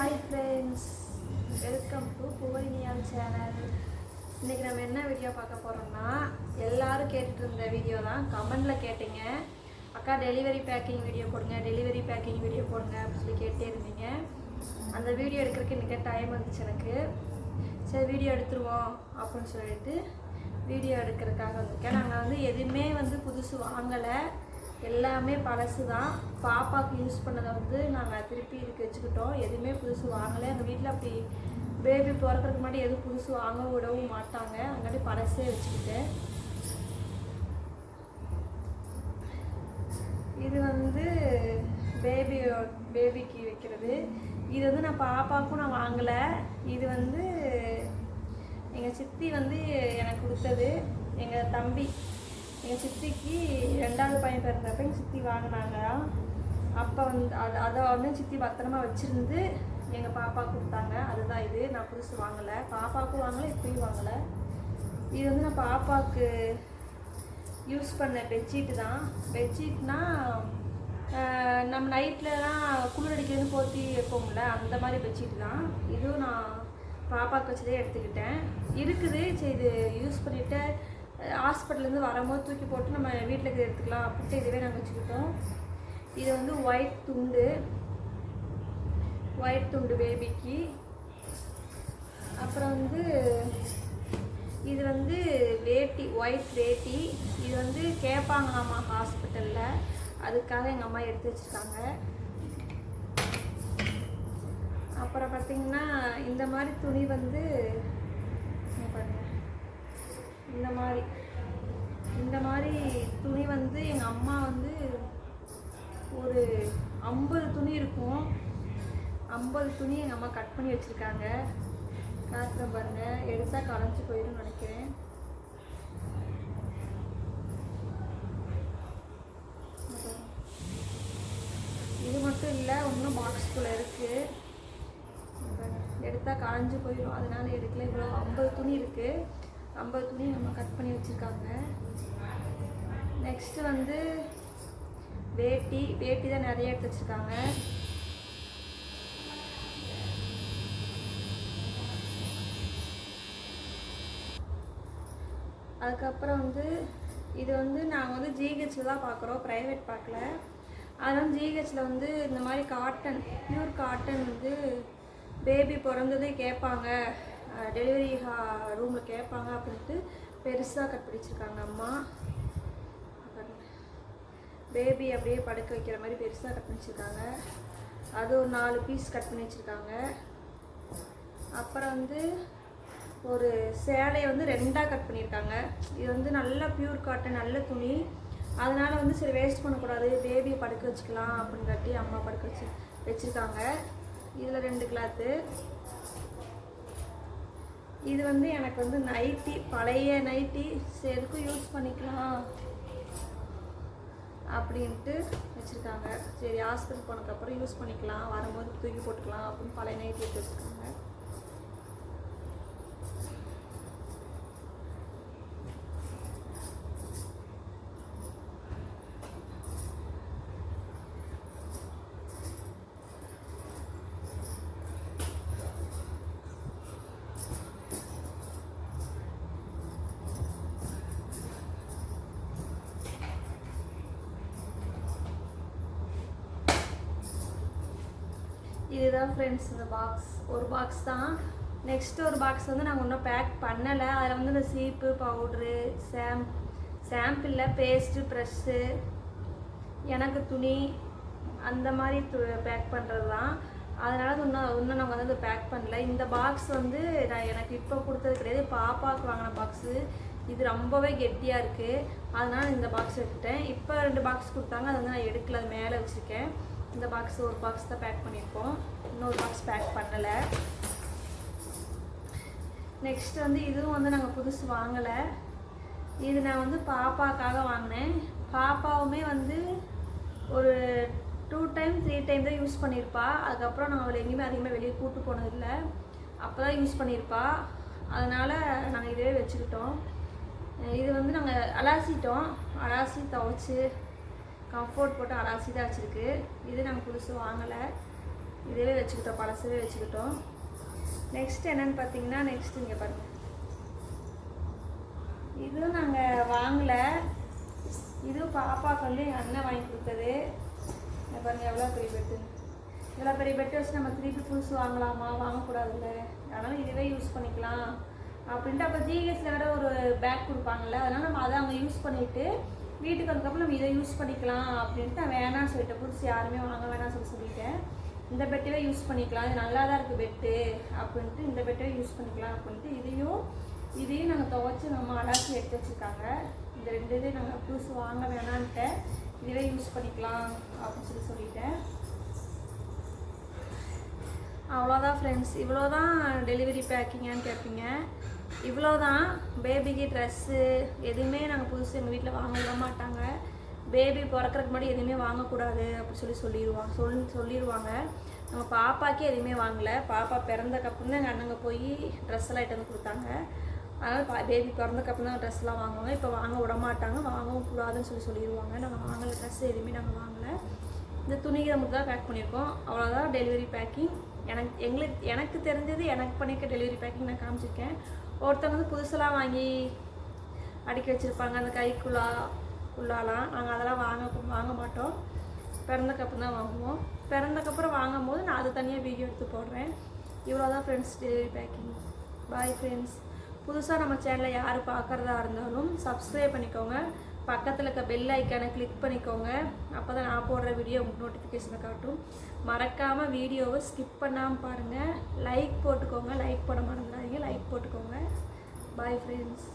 Hi friends, welcome to புவனியால் channel. இன்றைக்கி நம்ம என்ன வீடியோ பார்க்க போகிறோம்னா, எல்லோரும் கேட்டுட்டு இருந்த வீடியோ தான். கமெண்டில் கேட்டீங்க, அக்கா டெலிவரி பேக்கிங் வீடியோ போடுங்க, டெலிவரி பேக்கிங் வீடியோ போடுங்க அப்படின்னு சொல்லி கேட்டே இருந்தீங்க. அந்த வீடியோ எடுக்கிறதுக்கு இன்றைக்கி டைம் வந்துச்சு எனக்கு. சரி வீடியோ எடுத்துருவோம் அப்படின்னு சொல்லிட்டு வீடியோ எடுக்கிறதுக்காக வந்திருக்கேன். நாங்கள் எதுவுமே புதுசு வாங்கலை, எல்லாமே பழசு தான். பாப்பாவுக்கு யூஸ் பண்ணதை நாங்கள் திருப்பி இதுக்கு வச்சுக்கிட்டோம். எதுவுமே புதுசு வாங்கலை. எங்கள் வீட்டில் அப்படி பேபி பிறக்கிறதுக்கு முன்னாடி எதுவும் புதுசு வாங்க விடவும் மாட்டாங்க. அங்காட்டி பழசே வச்சுக்கிட்டேன். இது பேபிக்கு வைக்கிறது. இது நான் பாப்பாவுக்கும் நான் வாங்கலை. இது எங்கள் சித்தி எனக்கு கொடுத்தது. எங்கள் தம்பி எங்கள் சித்திக்கு 2வது பையன் பிறந்தப்ப எங்கள் சித்தி வாங்கினாங்க. அப்போ அதை சித்தி பத்திரமா வச்சுருந்து எங்கள் பாப்பா கொடுத்தாங்க. அதுதான் இது. நான் புதுசு வாங்கலை, பாப்பாவுக்கும் வாங்கலை, இப்பயும் வாங்கலை. இது நான் பாப்பாவுக்கு யூஸ் பண்ண பெட்ஷீட்டு தான். பெட்ஷீட்னா நம்ம நைட்லலாம் குளிர் அடிக்கிறது போற்றி வைப்போம்ல, அந்த மாதிரி பெட்ஷீட்டு தான். இதுவும் நான் பாப்பாவுக்கு வச்சதே எடுத்துக்கிட்டேன். இருக்குது. சரி இது யூஸ் பண்ணிவிட்டு ஹாஸ்பிட்டல்லேருந்து வரும்போது தூக்கி போட்டு நம்ம வீட்டில் எடுத்துக்கலாம் அப்படின்ட்டு இதுவே நாங்கள் வச்சுக்கிட்டோம். இது ஒயிட் துண்டு பேபிக்கு. அப்புறம் இது வேட்டி, ஒயிட் வேட்டி. இது கேட்பாங்களாமா ஹாஸ்பிட்டலில், அதுக்காக எங்கள் அம்மா எடுத்து வச்சுருக்காங்க. அப்புறம் பார்த்திங்கன்னா இந்த மாதிரி துணி பாருங்கள், இந்த மாதிரி துணி எங்கள் அம்மா ஒரு 50 துணி இருக்கும். 50 துணி எங்கள் அம்மா கட் பண்ணி வச்சுருக்காங்க. காட்டுறேன் பாருங்கள். எடுத்தால் களைஞ்சி போயிடும் நினைக்கிறேன். இது மட்டும் இல்லை, இன்னும் பாக்ஸ்குள்ளே இருக்குது. எடுத்தால் காஞ்சி போயிடும், அதனால எடுக்கல. இவ்வளோ 50 துணி இருக்குது. 50 துணி நம்ம கட் பண்ணி வச்சுருக்காங்க. நெக்ஸ்ட்டு வேட்டி தான் நிறைய எடுத்து வச்சுருக்காங்க. அதுக்கப்புறம் இது நாங்கள் ஜிஹெச்சில் தான் பார்க்குறோம், ப்ரைவேட் பார்க்கல. அதனால் ஜிஹெச்சில் இந்த மாதிரி காட்டன், பியூர் காட்டன் பேபி பிறந்ததே கேட்பாங்க, டெலிவரி ரூமில் கேட்பாங்க அப்படின்ட்டு பெருசாக கட் பண்ணி வச்சுருக்காங்க அம்மா. பேபி அப்படியே படுக்க வைக்கிற மாதிரி பெருசாக கட் பண்ணி வச்சுருக்காங்க. அது ஒரு 4 பீஸ் கட் பண்ணி வச்சுருக்காங்க. அப்புறம் ஒரு சேலையை 2ஆக கட் பண்ணியிருக்காங்க. இது நல்ல பியூர் காட்டன், நல்ல துணி. அதனால் சரி வேஸ்ட் பண்ணக்கூடாது, பேபியை படுக்க வச்சுக்கலாம் அப்படின்னு காட்டி அம்மா படுக்க வச்சுருக்காங்க. இதில் 2 கிளாத்து. இது எனக்கு நைட்டி, பழைய நைட்டி, எதுக்கும் யூஸ் பண்ணிக்கலாம் அப்படின்ட்டு வச்சுருக்காங்க. சரி ஹாஸ்பிட்டல் போனதுக்கப்புறம் யூஸ் பண்ணிக்கலாம், வரும்போது தூக்கி போட்டுக்கலாம் அப்படின்னு பழைய நைட்டி எடுத்து வச்சுருக்காங்க. இதுதான் ஃப்ரெண்ட்ஸ் இந்த பாக்ஸ். ஒரு பாக்ஸ் தான். நெக்ஸ்ட்டு ஒரு பாக்ஸ் நாங்கள் இன்னும் பேக் பண்ணலை. அதில் இந்த சீப்பு, பவுட்ரு, ஷாம்பில் பேஸ்ட்டு, ப்ரெஷ்ஷு, எனக்கு துணி, அந்த மாதிரி பேக் பண்ணுறது தான். அதனால் இன்னும் நாங்கள் பேக் பண்ணல. இந்த பாக்ஸ் நான் எனக்கு இப்போ கொடுத்தது கிடையாது, பாப்பாவுக்கு வாங்கின பாக்ஸு. இது ரொம்பவே கெட்டியாக இருக்குது, அதனால் இந்த பாக்ஸ் எடுத்துட்டேன். இப்போ 2 பாக்ஸ் கொடுத்தாங்க, அதை நான் எடுக்கல, அது மேலே வச்சுருக்கேன். இந்த பாக்ஸ் ஒரு பாக்ஸ் தான் பேக் பண்ணியிருக்கோம், இன்னொரு பாக்ஸ் பேக் பண்ணலை. நெக்ஸ்ட்டு இதுவும் நாங்கள் புதுசு வாங்கலை. இது நான் பாப்பாக்காக வாங்கினேன். பாப்பாவுமே ஒரு 2 டைம் 3 டைம் தான் யூஸ் பண்ணியிருப்பா. அதுக்கப்புறம் நான் அவளை எங்கேயுமே அதிகமாக வெளியே கூப்பிட்டு போனதில்லை, அப்போ தான் யூஸ் பண்ணியிருப்பா. அதனால் நாங்கள் இதுவே வச்சுக்கிட்டோம். இது நாங்கள் அலாசி துவைச்சி கம்ஃபோர்ட் போட்டு அலாசி தான் வச்சுருக்கு. இது நாங்கள் புதுசு வாங்கலை, இதுவே வச்சுக்கிட்டோம், பழசவே வச்சுக்கிட்டோம். நெக்ஸ்ட் என்னென்னு பார்த்தீங்கன்னா, நெக்ஸ்ட் இங்கே பாருங்கள், இதுவும் நாங்கள் வாங்கலை, இதுவும் பாப்பாவுக்கு வந்து எங்கள் அண்ணன் வாங்கி கொடுத்தது. பாருங்கள் எவ்வளோ பெரிய பெட்டு, இவ்வளோ பெரிய பெட்டு வச்சு நம்ம திருப்பி புதுசு வாங்கலாமா, வாங்கக்கூடாதுல்ல, அதனால் இதுவே யூஸ் பண்ணிக்கலாம் அப்படின்ட்டு. அப்போ ஜிஹெச்சில் வேறு ஒரு பேக் கொடுப்பாங்கள்ல, அதனால் நம்ம அதை அவங்க யூஸ் பண்ணிவிட்டு வீட்டுக்கு வந்ததுக்கப்புறம் நம்ம இதை யூஸ் பண்ணிக்கலாம் அப்படின்ட்டு நான் வேணான்னு சொல்லிட்டேன். புதுசு யாருமே வாங்க வேணாம்னு சொல்லிட்டேன். இந்த பெட்டவே யூஸ் பண்ணிக்கலாம், இது நல்லா தான் இருக்குது பெட்டு அப்படின்ட்டு, இந்த பெட்டவே யூஸ் பண்ணிக்கலாம் அப்படின்ட்டு இதையும் நாங்கள் துவைச்சி நம்ம அலாசி எடுத்து வச்சுருக்காங்க. இந்த 2 இதையும் நாங்கள் புதுசு வாங்க வேணான்ட்டு இதுவே யூஸ் பண்ணிக்கலாம் அப்படின்னு சொல்லிட்டேன். அவ்வளோதான் ஃப்ரெண்ட்ஸ், இவ்வளோதான் டெலிவரி பேக்கிங்கான்னு கேட்பீங்க. இவ்வளோதான். பேபிக்கு ட்ரெஸ்ஸு எதுவுமே நாங்கள் புதுசு எங்கள் வீட்டில் வாங்க விட மாட்டாங்க. பேபி பிறக்கிறதுக்கு முன்னாடி எதுவுமே வாங்கக்கூடாது அப்படி சொல்லிடுவாங்க. நம்ம பாப்பாக்கே எதுவுமே வாங்கலை. பாப்பா பிறந்தக்கப்புறம் தான் எங்கள் அண்ணங்க போய் ட்ரெஸ் எல்லாம் ஐட்டம் கொடுத்தாங்க. அதனால் பேபி பிறந்தக்கப்புறம் தான் ட்ரெஸ்லாம் வாங்குவாங்க. இப்போ வாங்க விட மாட்டாங்க, வாங்கவும் கூடாதுன்னு சொல்லிடுவாங்க. நாங்கள் வாங்கலை, ட்ரெஸ் எதுவுமே நாங்கள் வாங்கலை. இந்த துணிகளை மட்டும் தான் பேக் பண்ணியிருக்கோம். அவ்வளோதான் டெலிவரி பேக்கிங். எனக்கு தெரிஞ்சது, எனக்கு பண்ணியிருக்க டெலிவரி பேக்கிங் நான் காமிச்சிருக்கேன். ஒருத்தவங்க வந்து புதுசெல்லாம் வாங்கி அடுக்கி வச்சுருப்பாங்க, அந்த கைக்குள்ளாலாம். நாங்கள் அதெல்லாம் வாங்க மாட்டோம். பிறந்தக்கப்புறம் தான் வாங்குவோம். பிறந்தக்கப்புறம் வாங்கும் போது நான் அது தனியாக வீடியோ எடுத்து போடுறேன். இவ்வளோதான் friends delivery packing. Bye friends. புதுசாக நம்ம சேனலை யார் பார்க்குறதா இருந்தாலும் சப்ஸ்கிரைப் பண்ணிக்கோங்க. பக்கத்தில் இருக்க பெல் ஐக்கானை கிளிக் பண்ணிக்கோங்க. அப்போ தான் நான் போடுற வீடியோ உங்களுக்கு நோட்டிஃபிகேஷனை காட்டும். மறக்காமல் வீடியோவை ஸ்கிப் பண்ணாமல் பாருங்கள். லைக் போட்டுக்கோங்க, லைக் போட மறந்துடாதீங்க, லைக் போட்டுக்கோங்க. Bye friends.